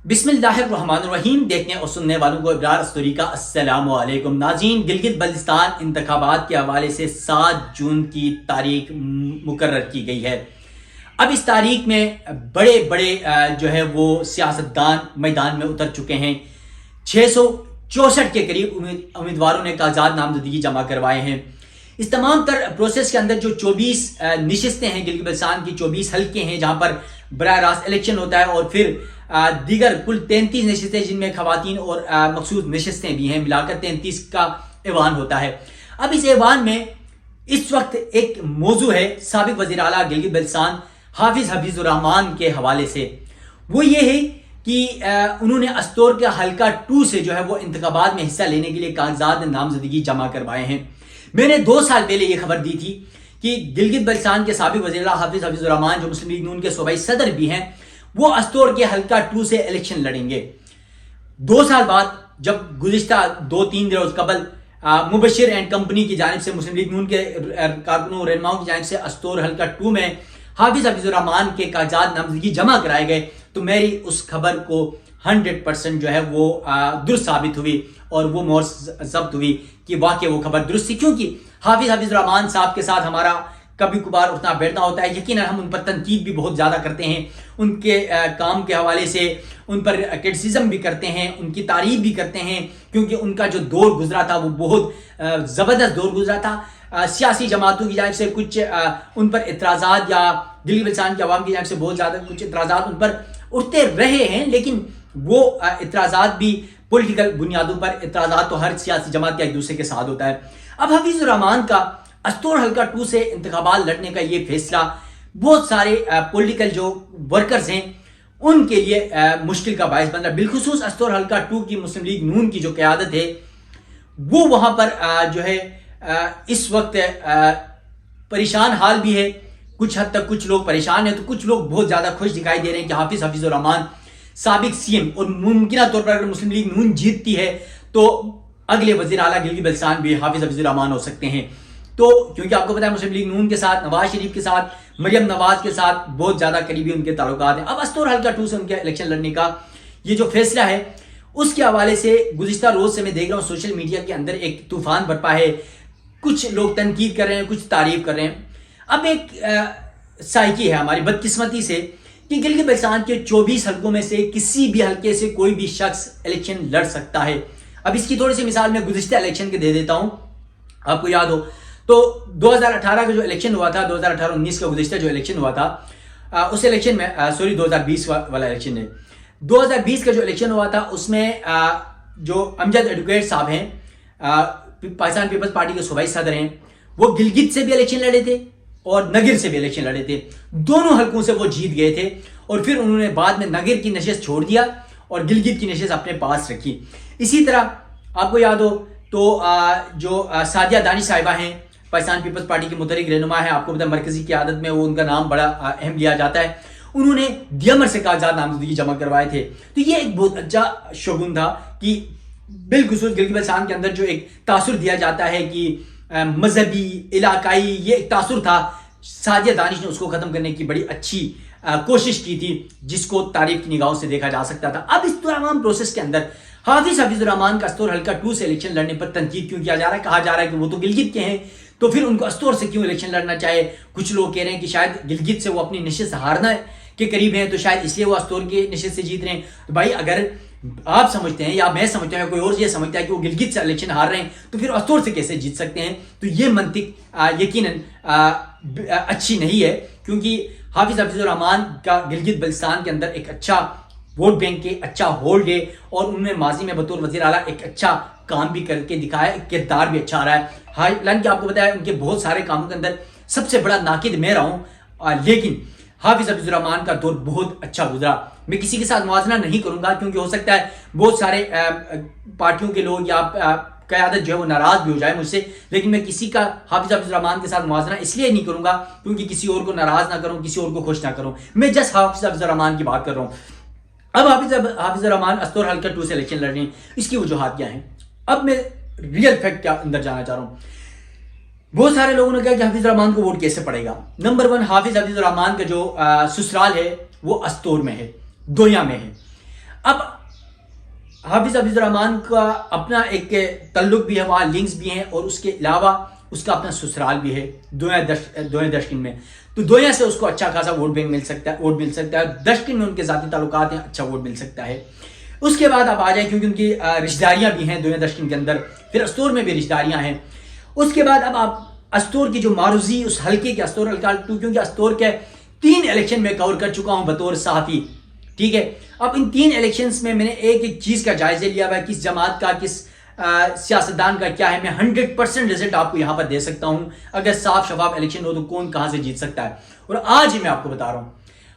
بسم اللہ الرحمن الرحیم. دیکھنے اور سننے والوں کو ابرار استوری کا السلام علیکم. ناظرین، گلگت بلتستان انتخابات کے حوالے سے 7 جون کی تاریخ مقرر کی گئی ہے. اب اس تاریخ میں بڑے بڑے جو ہے وہ سیاستدان میدان میں اتر چکے ہیں. 664 کے قریب امیدواروں نے کاغذات نامزدگی جمع کروائے ہیں. اس تمام تر پروسیس کے اندر جو 24 نشستیں ہیں گلگت بلتستان کی، 24 حلقے ہیں جہاں پر براہ راست الیکشن ہوتا ہے، اور پھر دیگر کل 33 نشستیں جن میں خواتین اور مخصوص نشستیں بھی ہیں، ملا کر 33 کا ایوان ہوتا ہے. اب اس ایوان میں اس وقت ایک موضوع ہے سابق وزیر اعلیٰ گلگت بلتستان حافظ حفیظ الرحمان کے حوالے سے. وہ یہ ہے کہ انہوں نے استور کے حلقہ 2 سے جو ہے وہ انتخابات میں حصہ لینے کے لیے کاغذات نامزدگی جمع کروائے ہیں. میں نے 2 سال پہلے یہ خبر دی تھی کہ گلگت بلتستان کے سابق وزیر اعلیٰ حافظ حفیظ الرحمان جو مسلم لیگ نون کے صوبائی صدر بھی ہیں، وہ استور کے حلقہ 2 سے الیکشن لڑیں گے. 2 سال بعد جب گزشتہ 2-3 روز قبل مبشر اینڈ کمپنی کی جانب سے مسلم لیگ نون کے کارکنوں اور رہنماؤں کی جانب سے استور حلقہ 2 میں حافظ حفیظ الرحمان کے کاغذات نامزدگی جمع کرائے گئے، تو میری اس خبر کو 100% جو ہے وہ درست ثابت ہوئی اور وہ مور ضبط ہوئی کہ واقعی وہ خبر درست تھی. کیونکہ حافظ حفیظ الرحمان صاحب کے ساتھ ہمارا کبھی کبھار اٹھنا بیٹھنا ہوتا ہے. یقیناً ہم ان پر تنقید بھی بہت زیادہ کرتے ہیں، ان کے کام کے حوالے سے ان پر کرٹیسزم بھی کرتے ہیں، ان کی تعریف بھی کرتے ہیں، کیونکہ ان کا جو دور گزرا تھا وہ بہت زبردست دور گزرا تھا. سیاسی جماعتوں کی جانب سے کچھ ان پر اعتراضات، یا گلگت بلتستان کی عوام کی جانب سے بہت زیادہ کچھ اعتراضات ان پر اٹھتے رہے ہیں، لیکن وہ اعتراضات بھی پولیٹیکل بنیادوں پر اعتراضات تو ہر سیاسی جماعت کا ایک دوسرے کے ساتھ ہوتا ہے. اب حفیظ الرحمان کا استور حلقہ 2 سے انتخابات لڑنے کا یہ فیصلہ بہت سارے پولیٹیکل جو ورکرز ہیں ان کے لیے مشکل کا باعث بن رہا ہے. بالخصوص استور حلقہ 2 کی مسلم لیگ نون کی جو قیادت ہے وہ وہاں پر جو ہے اس وقت پریشان حال بھی ہے. کچھ حد تک کچھ لوگ پریشان ہیں تو کچھ لوگ بہت زیادہ خوش دکھائی دے رہے ہیں کہ حافظ حفیظ الرحمان سابق سی ایم، اور ممکنہ طور پر اگر مسلم لیگ نون جیتتی ہے تو اگلے وزیر اعلیٰ گلگت بلتستان بھی حافظ حفیظ الرحمان ہو سکتے ہیں. تو کیونکہ آپ کو پتا ہے مسلم لیگ نون کے ساتھ، نواز شریف کے ساتھ، مریم نواز کے ساتھ بہت زیادہ قریبی ان کے تعلقات ہیں. اب استور حلقہ 2 سے ان کے الیکشن لڑنے کا یہ جو فیصلہ ہے اس کے حوالے سے گزشتہ روز سے میں دیکھ رہا ہوں سوشل میڈیا کے اندر ایک طوفان برپا ہے. کچھ لوگ تنقید کر رہے ہیں، کچھ تعریف کر رہے ہیں. اب ایک سائیکی ہے ہماری بدقسمتی سے کہ گلگت بلتستان کے 24 حلقوں میں سے کسی بھی حلقے سے کوئی بھی شخص الیکشن لڑ سکتا ہے. اب اس کی تھوڑی سی مثال میں گزشتہ الیکشن کے دے دیتا ہوں. آپ کو یاد ہو تو 2018 کا جو الیکشن ہوا تھا، 2018-19 کا گزشتہ جو الیکشن ہوا تھا، اس الیکشن میں 2020 والا الیکشن ہے، 2020 کا جو الیکشن ہوا تھا اس میں جو امجد ایڈوکیٹ صاحب ہیں، پاکستان پیپلز پارٹی کے صوبائی صدر ہیں، وہ گلگت سے بھی الیکشن لڑے تھے اور نگر سے بھی الیکشن لڑے تھے. دونوں حلقوں سے وہ جیت گئے تھے، اور پھر انہوں نے بعد میں نگر کی نشست چھوڑ دیا اور گلگت کی نشست اپنے پاس رکھی. اسی طرح آپ کو یاد ہو تو جو سعدیہ دانش صاحبہ ہیں، پاکستان پیپلز پارٹی کی متحرک رہنما ہے، آپ کو پتہ ہے مرکزی قیادت میں وہ ان کا نام بڑا اہم لیا جاتا ہے، انہوں نے دیمر سے کاغذات نامزدگی جمع کروائے تھے. تو یہ ایک بہت اچھا شگون تھا کہ بالخصوص گلگت بلتستان کے اندر جو ایک تاثر دیا جاتا ہے کہ مذہبی علاقائی، یہ ایک تاثر تھا. سعدیہ دانش نے اس کو ختم کرنے کی بڑی اچھی کوشش کی تھی، جس کو تعریف کی نگاہوں سے دیکھا جا سکتا تھا. اب اس تمام پروسیس کے اندر حافظ حفیظ الرحمان کا استور حلقہ 2 سے الیکشن لڑنے پر تنقید کیوں کیا جا رہا ہے؟ کہا جا رہا ہے کہ وہ تو گلگت کے ہیں، تو پھر ان کو استور سے کیوں الیکشن لڑنا چاہے؟ کچھ لوگ کہہ رہے ہیں کہ شاید گلگت سے وہ اپنی نشست ہارنا کے قریب ہیں، تو شاید اس لیے وہ استور کی نشست سے جیت رہے ہیں. تو بھائی اگر آپ سمجھتے ہیں یا میں سمجھتا ہوں کوئی اور یہ سمجھتا ہے کہ وہ گلگت سے الیکشن ہار رہے ہیں، تو پھر استور سے کیسے جیت سکتے ہیں؟ تو یہ منطق یقیناً اچھی نہیں ہے، کیونکہ حافظ حفیظ الرحمان کا گلگت بلتستان کے اندر ایک اچھا ووٹ بینک کے اچھا ہولڈ ہے، اور انہوں نے ماضی میں بطور وزیر اعلیٰ ایک اچھا کام بھی کر کے دکھایا، کردار بھی اچھا رہا ہے. حالانکہ آپ کو پتا ہے ان کے بہت سارے کاموں کے اندر سب سے بڑا ناقد میں رہا ہوں، لیکن حافظ حفیظ الرحمان کا دور بہت اچھا گزرا. میں کسی کے ساتھ موازنہ نہیں کروں گا، کیونکہ ہو سکتا ہے بہت سارے پارٹیوں کے لوگ یا قیادت جو ہے وہ ناراض بھی ہو جائے مجھ سے، لیکن میں کسی کا حافظ حفیظ الرحمان کے ساتھ موازنہ اس لیے نہیں کروں گا کیونکہ کسی اور کو ناراض نہ کروں، کسی اور کو خوش نہ کروں. میں جسٹ حافظ حفیظ الرحمان کی بات کر رہا ہوں. اب حافظ الرحمان استور حلقہ 2 سے الیکشن لڑ رہے ہیں، اس کی وجوہات کیا ہیں؟ اب میں ریئل فیکٹ کے اندر جانا چاہ رہا ہوں. بہت سارے لوگوں نے کہا کہ حافظ الرحمان کو ووٹ کیسے پڑے گا. نمبر 1، حافظ حفیظ الرحمان کا جو سسرال ہے وہ استور میں ہے، دویا میں ہے. اب حافظ حفیظ الرحمان کا اپنا ایک تعلق بھی ہے، وہاں لنکس بھی ہیں، اور اس کے علاوہ اس کا اپنا سسرال بھی ہے دوئیں دشکن میں، تو دوئیں سے اس کو اچھا خاصا ووٹ مل سکتا ہے، دشکن میں ان کے ذاتی تعلقات ہیں، اچھا ووٹ مل سکتا ہے۔ اس کے بعد آپ آ جائیں، کیونکہ ان کی رشتہ داریاں بھی ہیں دوئیں دشکن کے اندر، پھر استور میں بھی رشتہ داریاں ہیں۔ اس کے بعد اب آپ استور کی جو معروضی اس حلقے کے استور حلقہ 2، کیونکہ استور کے 3 الیکشن میں کور کر چکا ہوں بطور صحافی، ٹھیک ہے۔ اب ان 3 الیکشنز میں نے ایک ایک چیز کا جائزہ لیا ہوا ہے، کس جماعت کا، کس سیاستدان کا کیا ہے۔ میں 100% رزلٹ آپ کو یہاں پر دے سکتا ہوں، اگر صاف شفاف الیکشن ہو تو کون کہاں سے جیت سکتا ہے۔ اور آج ہی میں آپ کو بتا رہا ہوں،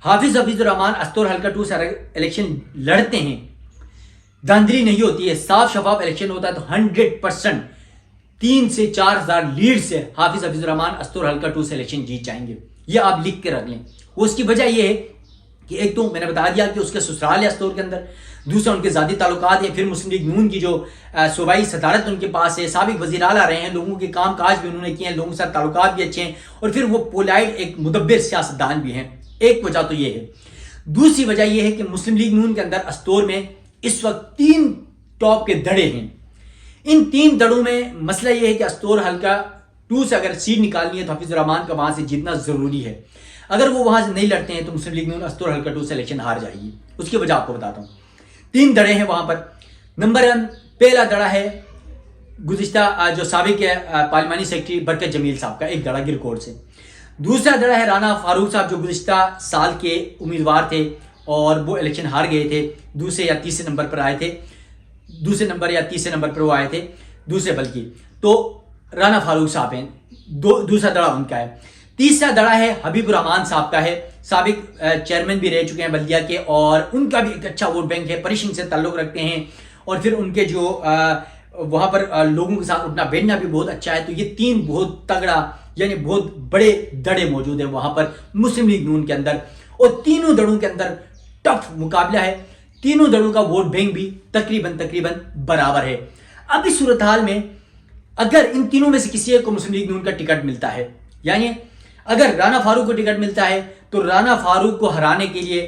حافظ حفیظ الرحمان استور حلقہ 2 سے الیکشن لڑتے ہیں، دھاندلی نہیں ہوتی ہے، صاف شفاف الیکشن ہوتا ہے، تو 100% 3 سے 4 ہزار لیڈ سے حافظ حفیظ الرحمان استور حلقہ 2 سے الیکشن جیت جائیں گے۔ یہ آپ لکھ کے رکھ لیں۔ اس کی وجہ یہ ہے کہ ایک تو میں نے بتا دیا کہ اس کے سسرال ہے استور کے اندر، دوسرا ان کے ذاتی تعلقات ہیں، پھر مسلم لیگ نون کی جو صوبائی صدارت ان کے پاس ہے، سابق وزیر اعلیٰ رہے ہیں، لوگوں کے کام کاج بھی انہوں نے کیے ہیں، لوگوں کے ساتھ تعلقات بھی اچھے ہیں، اور پھر وہ پولائٹ ایک مدبر سیاستدان بھی ہیں۔ ایک وجہ تو یہ ہے۔ دوسری وجہ یہ ہے کہ مسلم لیگ نون کے اندر استور میں اس وقت 3 ٹاپ کے دڑے ہیں۔ ان 3 دڑوں میں مسئلہ یہ ہے کہ استور حلقہ 2 سے اگر سیٹ نکالنی ہے تو حفیظ الرحمان کا وہاں سے جیتنا ضروری ہے۔ اگر وہ وہاں سے نہیں لڑتے ہیں تو مسلم لیگ نون استور حلقہ 2 سے الیکشن ہار جائے گی۔ اس کی وجہ آپ کو بتاتا ہوں۔ 3 دڑے ہیں وہاں پر۔ نمبر 1 پہلا دڑا ہے گزشتہ جو سابق پارلیمانی سیکرٹری برکت جمیل صاحب کا، ایک دڑا گرکوٹ سے۔ دوسرا دڑا ہے رانا فاروق صاحب جو گزشتہ سال کے امیدوار تھے اور وہ الیکشن ہار گئے تھے، دوسرے یا تیسرے نمبر پر آئے تھے، دوسرے نمبر یا تیسرے نمبر پر وہ آئے تھے، دوسرے بلکہ، تو رانا فاروق صاحب ہیں، دوسرا دڑا ان کا ہے۔ تیسرا دڑا ہے حبیب الرحمان صاحب کا ہے، سابق چیئرمین بھی رہ چکے ہیں بلدیہ کے، اور ان کا بھی ایک اچھا ووٹ بینک ہے، پریشن سے تعلق رکھتے ہیں، اور پھر ان کے جو وہاں پر لوگوں کے ساتھ اٹھنا بیٹھنا بھی بہت اچھا ہے۔ تو یہ 3 بہت تگڑا یعنی بہت بڑے دڑے موجود ہیں وہاں پر مسلم لیگ نون کے اندر، اور تینوں دڑوں کے اندر ٹف مقابلہ ہے۔ تینوں دڑوں کا ووٹ بینک بھی تقریباً برابر ہے۔ اب اس صورتحال میں اگر ان تینوں میں سے کسی ایک کو مسلم لیگ نون کا ٹکٹ ملتا ہے، یعنی اگر رانا فاروق کو ٹکٹ ملتا ہے تو رانا فاروق کو ہرانے کے لیے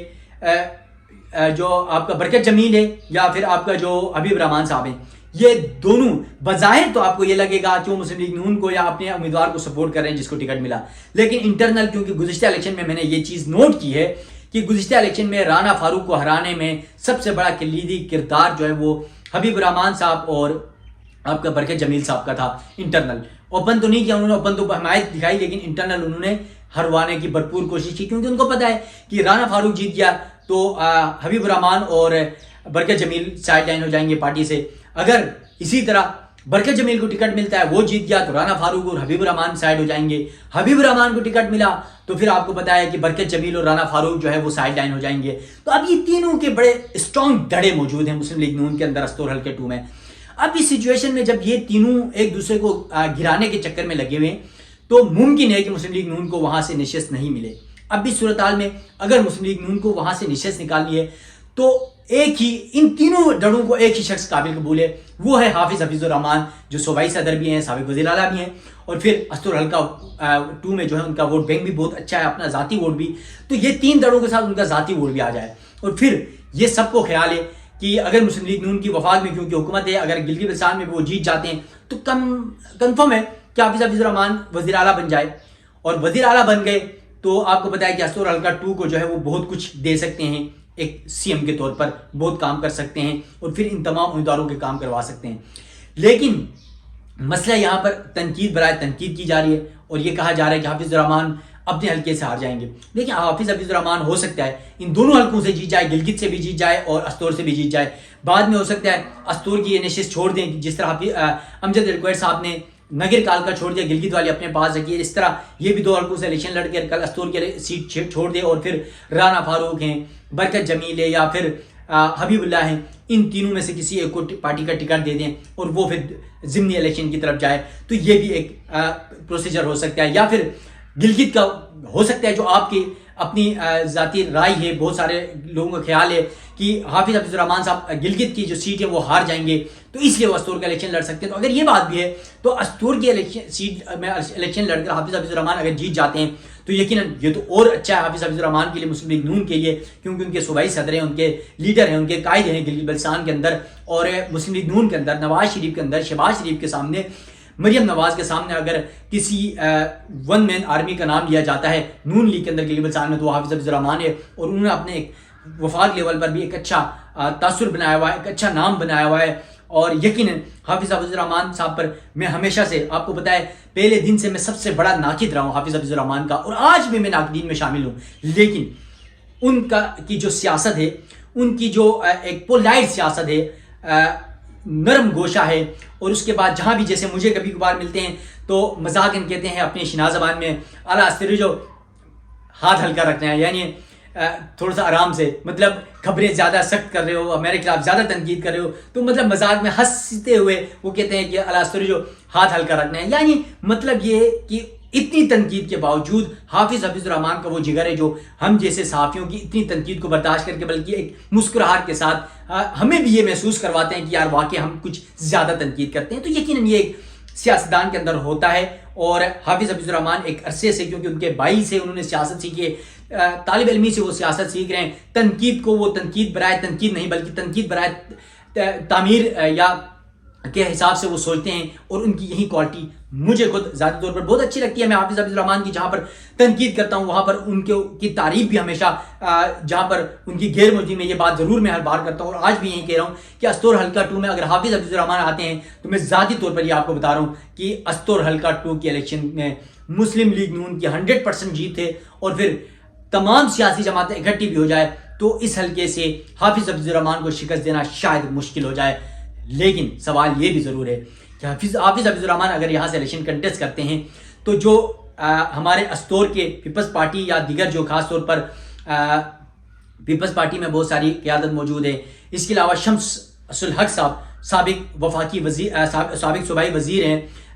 جو آپ کا برکت جمیل ہے یا پھر آپ کا جو حبیب الرحمان صاحب ہیں، یہ دونوں بظاہر تو آپ کو یہ لگے گا کہ وہ مسلم لیگ نون کو یا اپنے امیدوار کو سپورٹ کر رہے ہیں جس کو ٹکٹ ملا، لیکن انٹرنل کیونکہ گزشتہ الیکشن میں نے یہ چیز نوٹ کی ہے کہ گزشتہ الیکشن میں رانا فاروق کو ہرانے میں سب سے بڑا کلیدی کردار جو ہے وہ حبیب الرحمان صاحب اور آپ کا برکت جمیل صاحب کا تھا۔ انٹرنل اوپن تو نہیں کیا انہوں نے، اوپن تو حمایت دکھائی، لیکن انٹرنل انہوں نے ہروانے کی بھرپور کوشش کی، کیونکہ ان کو پتا ہے کہ رانا فاروق جیت گیا تو حبیب الرحمان اور برکت جمیل سائڈ لائن ہو جائیں گے پارٹی سے۔ اگر اسی طرح برکت جمیل کو ٹکٹ ملتا ہے، وہ جیت گیا، تو رانا فاروق اور حبیب الرحمان سائڈ ہو جائیں گے۔ حبیب الرحمان کو ٹکٹ ملا تو پھر آپ کو پتا ہے کہ برکت جمیل اور رانا فاروق جو ہے وہ سائڈ لائن ہو جائیں گے۔ تو اب یہ تینوں کے بڑے اسٹرانگ دڑے موجود ہیں مسلم لیگ نون کے اندر استور حلقے 2 میں۔ اب اس سچویشن میں جب یہ تینوں ایک دوسرے کو گرانے کے چکر میں لگے ہوئے ہیں تو ممکن ہے کہ مسلم لیگ نون کو وہاں سے نشست نہیں ملے۔ اب اس صورتحال میں اگر مسلم لیگ نون کو وہاں سے نشست نکالنی ہے تو ایک ہی ان تینوں ڈڑوں کو ایک ہی شخص قابل قبول ہے، وہ ہے حافظ حفیظ الرحمان جو صوبائی صدر بھی ہیں، سابق وزیر اعلیٰ بھی ہیں، اور پھر استور حلقہ 2 میں جو ہے ان کا ووٹ بینک بھی بہت اچھا ہے، اپنا ذاتی ووٹ بھی، تو یہ 3 دڑوں کے ساتھ ان کا ذاتی ووٹ بھی آ جائے۔ اور پھر یہ سب کو خیال ہے کہ اگر مسلم لیگ نون کی وفاق میں کیونکہ حکومت ہے، اگر گلگت بلتستان میں وہ جیت جاتے ہیں تو کنفرم ہے کہ حافظ حفیظ الرحمان وزیر اعلیٰ بن جائے، اور وزیر اعلیٰ بن گئے تو آپ کو پتا ہے کہ استور حلقہ 2 کو جو ہے وہ بہت کچھ دے سکتے ہیں، ایک سی ایم کے طور پر بہت کام کر سکتے ہیں، اور پھر ان تمام امیدواروں کے کام کروا سکتے ہیں۔ لیکن مسئلہ یہاں پر تنقید برائے تنقید کی جا رہی ہے، اور یہ کہا جا رہا ہے کہ حافظ الرحمان اپنے حلقے سے ہار جائیں گے۔ لیکن حافظ حفیظ الرحمان ہو سکتا ہے ان دونوں حلقوں سے جیت جائے، گلگت سے بھی جیت جائے اور استور سے بھی جیت جائے، بعد میں ہو سکتا ہے استور کی یہ نشست چھوڑ دیں، جس طرح امجد الکویت صاحب نے نگر کال کا چھوڑ دیا، گلگت والے اپنے پاس رکھیے، اس طرح یہ بھی 2 حلقوں سے الیکشن لڑ کے کل استور کے سیٹ چھوڑ دے، اور پھر رانا فاروق ہیں، برکت جمیل ہے یا پھر حبیب اللہ ہیں، ان تینوں میں سے کسی ایک کو پارٹی کا ٹکٹ دے دیں اور وہ پھر ضمنی الیکشن کی طرف جائے، تو یہ بھی ایک پروسیجر ہو سکتا ہے۔ یا پھر گلگت کا ہو سکتا ہے جو آپ کی اپنی ذاتی رائے ہے، بہت سارے لوگوں کا خیال ہے کہ حافظ حفیظ الرحمان صاحب گلگت کی جو سیٹ ہے وہ ہار جائیں گے، تو اس لیے وہ استور کا الیکشن لڑ سکتے ہیں۔ تو اگر یہ بات بھی ہے تو استور کی سیٹ میں الیکشن لڑ کر حافظ حفیظ الرحمان اگر جیت جاتے ہیں تو تو یقیناً یہ تو اور اچھا ہے حافظ حفیظ الرحمان کے لیے، مسلم لیگ نون کے لیے، کیونکہ ان کے صوبائی صدر ہیں، ان کے لیڈر ہیں، ان کے قائد ہیں گلگت بلتستان کے اندر، اور مسلم لیگ نون کے اندر نواز شریف کے اندر، شہباز شریف کے سامنے، مریم نواز کے سامنے اگر کسی ون مین آرمی کا نام لیا جاتا ہے نون لیگ کے اندر گلگت بلتستان میں تو وہ حافظ حفیظ الرحمان ہے، اور انہوں نے اپنے ایک وفاق لیول پر بھی ایک اچھا تاثر بنایا ہوا ہے، ایک اچھا نام بنایا ہوا ہے، اور یقیناً حافظ حفیظ الرحمان صاحب پر میں ہمیشہ سے، آپ کو پتا ہے پہلے دن سے میں سب سے بڑا ناقد رہا ہوں حافظ حفیظ الرحمان کا، اور آج بھی میں ناقدین میں شامل ہوں، لیکن ان کی جو سیاست ہے، ان کی جو ایک پولائٹ سیاست ہے، نرم گوشہ ہے، اور اس کے بعد جہاں بھی جیسے مجھے کبھی کبھار ملتے ہیں تو مذاقاً کہتے ہیں اپنی شناز زبان میں اعلیٰ استری جو ہاتھ ہلکا رکھنا ہے، یعنی تھوڑا سا آرام سے، مطلب خبریں زیادہ سخت کر رہے ہو، میرے خلاف زیادہ تنقید کر رہے ہو، تو مطلب مذاق میں ہنستے ہوئے وہ کہتے ہیں کہ اعلیٰ استری جو ہاتھ ہلکا رکھنا ہے، یعنی مطلب یہ کہ اتنی تنقید کے باوجود حافظ حفیظ الرحمان کا وہ جگر ہے جو ہم جیسے صحافیوں کی اتنی تنقید کو برداشت کر کے بلکہ ایک مسکراہٹ کے ساتھ ہمیں بھی یہ محسوس کرواتے ہیں کہ یار واقعی ہم کچھ زیادہ تنقید کرتے ہیں، تو یقیناً یہ ایک سیاستدان کے اندر ہوتا ہے، اور حافظ حفیظ الرحمان ایک عرصے سے، کیونکہ ان کے بھائی سے انہوں نے سیاست سیکھی ہے، طالب علمی سے وہ سیاست سیکھ رہے ہیں، تنقید کو وہ تنقید برائے تنقید نہیں بلکہ تنقید برائے تعمیر یا کے حساب سے وہ سوچتے ہیں، اور ان کی یہی کوالٹی مجھے خود ذاتی طور پر بہت اچھی لگتی ہے۔ میں حافظ حفیظ الرحمان کی جہاں پر تنقید کرتا ہوں وہاں پر ان کی تعریف بھی ہمیشہ، جہاں پر ان کی غیر موجودگی میں یہ بات ضرور میں ہر بار کرتا ہوں، اور آج بھی یہی کہہ رہا ہوں کہ استور حلقہ 2 میں اگر حافظ حفیظ الرحمان آتے ہیں تو میں ذاتی طور پر یہ آپ کو بتا رہا ہوں کہ استور حلقہ 2 کی الیکشن میں مسلم لیگ نون کی 100% جیت ہے، اور پھر تمام سیاسی جماعتیں اکٹھی بھی ہو جائے تو اس حلقے سے حافظ حفیظ الرحمان کو شکست دینا شاید مشکل ہو جائے، لیکن سوال یہ بھی ضرور ہے کہ حافظ حفیظ الرحمان اگر یہاں سے الیکشن کنٹیسٹ کرتے ہیں تو جو ہمارے استور کے پیپلز پارٹی یا دیگر جو خاص طور پر پیپلز پارٹی میں بہت ساری قیادت موجود ہے، اس کے علاوہ شمس الحق صاحب سابق وفاقی وزیر، سابق صوبائی وزیر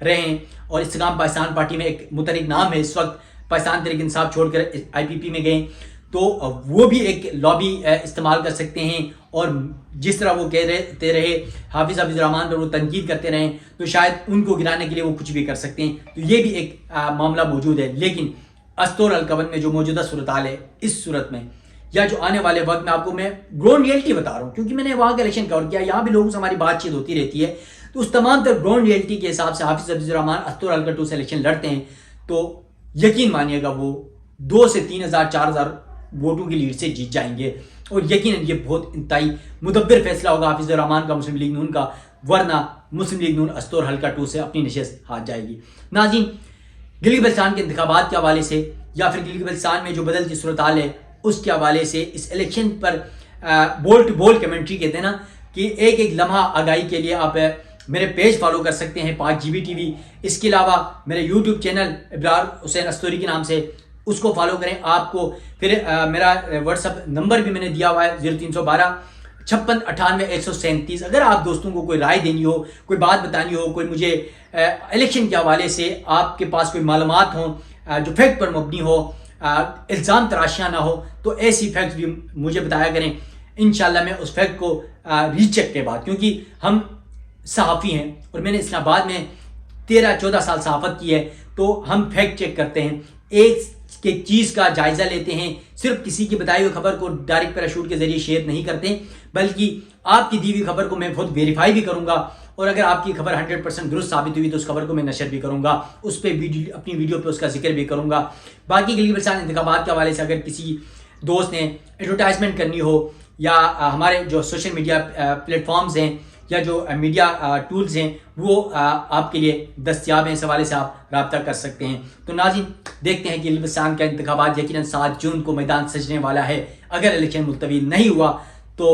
رہے ہیں، اور استقلال پاکستان پارٹی میں ایک متحرک نام ہے، اس وقت پاکستان تحریک انصاف چھوڑ کر IPP میں گئے، تو وہ بھی ایک لابی استعمال کر سکتے ہیں، اور جس طرح وہ کہتے رہے حافظ حفیظ الرحمان پر وہ تنقید کرتے رہے تو شاید ان کو گرانے کے لیے وہ کچھ بھی کر سکتے ہیں، تو یہ بھی ایک معاملہ موجود ہے۔ لیکن استور حلقہ 1 میں جو موجودہ صورتحال ہے، اس صورت میں یا جو آنے والے وقت میں آپ کو میں گراؤنڈ ریئلٹی بتا رہا ہوں، کیونکہ میں نے وہاں کا الیکشن کور کیا، یہاں بھی لوگوں سے ہماری بات چیت ہوتی رہتی ہے، تو اس تمام تر گراؤنڈ ریئلٹی کے حساب سے حافظ حفیظ الرحمان استور حلقہ 2 سے الیکشن لڑتے ہیں تو یقین مانیے گا وہ 2 سے 3,000 4,000 ووٹوں کی لیڈ سے جیت جائیں گے، اور یقیناً یہ بہت انتہائی مدبر فیصلہ ہوگا حافظ الرحمان کا مسلم لیگ نون کا، ورنہ مسلم لیگ نون استور حلقہ 2 سے اپنی نشست ہار جائے گی۔ ناظرین، گلگت بلتستان کے انتخابات کے حوالے سے یا پھر گلگت بلتستان میں جو بدلتی صورتحال ہے اس کے حوالے سے اس الیکشن پر بول ٹو بول کمنٹری کہتے ہیں نا کہ ایک ایک لمحہ آگاہی کے لیے آپ میرے پیج فالو کر سکتے ہیں پاک GB TV، اس کے علاوہ میرے YouTube چینل ابرار حسین استوری کے نام سے اس کو فالو کریں۔ آپ کو پھر میرا واٹس ایپ نمبر بھی میں نے دیا ہوا ہے 0312 56 98 137۔ اگر آپ دوستوں کو کوئی رائے دینی ہو، کوئی بات بتانی ہو، کوئی مجھے الیکشن کے حوالے سے آپ کے پاس کوئی معلومات ہوں جو فیکٹ پر مبنی ہو، الزام تراشیاں نہ ہو، تو ایسی فیکٹس بھی مجھے بتایا کریں، انشاءاللہ میں اس فیکٹ کو ریچیک کے بعد، کیونکہ ہم صحافی ہیں اور میں نے اسلام آباد میں 13-14 سال صحافت کی ہے، تو ہم فیکٹ چیک کرتے ہیں، ایک چیز کا جائزہ لیتے ہیں، صرف کسی کی بتائی ہوئی خبر کو ڈائریکٹ پیراشوٹ کے ذریعے شیئر نہیں کرتے، بلکہ آپ کی دی ہوئی خبر کو میں خود ویریفائی بھی کروں گا، اور اگر آپ کی خبر 100% درست ثابت ہوئی تو اس خبر کو میں نشر بھی کروں گا، اس پہ اپنی ویڈیو پہ اس کا ذکر بھی کروں گا۔ باقی گلگت بلتستان انتخابات کے حوالے سے اگر کسی دوست نے ایڈورٹائزمنٹ کرنی ہو، یا ہمارے جو سوشل میڈیا پلیٹ فارمز ہیں یا جو میڈیا ٹولز ہیں وہ آپ کے لیے دستیاب ہیں، اس حوالے سے آپ رابطہ کر سکتے ہیں۔ تو ناظرین، دیکھتے ہیں کہ گلگت بلتستان کا انتخابات یقیناً 7 جون کو میدان سجنے والا ہے، اگر الیکشن ملتوی نہیں ہوا تو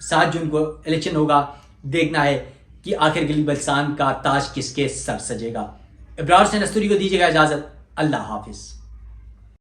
7 جون کو الیکشن ہوگا، دیکھنا ہے کہ آخر گلگت بلتستان کا تاج کس کے سر سجے گا۔ ابرار حسین استوری کو دیجیے گا اجازت، اللہ حافظ۔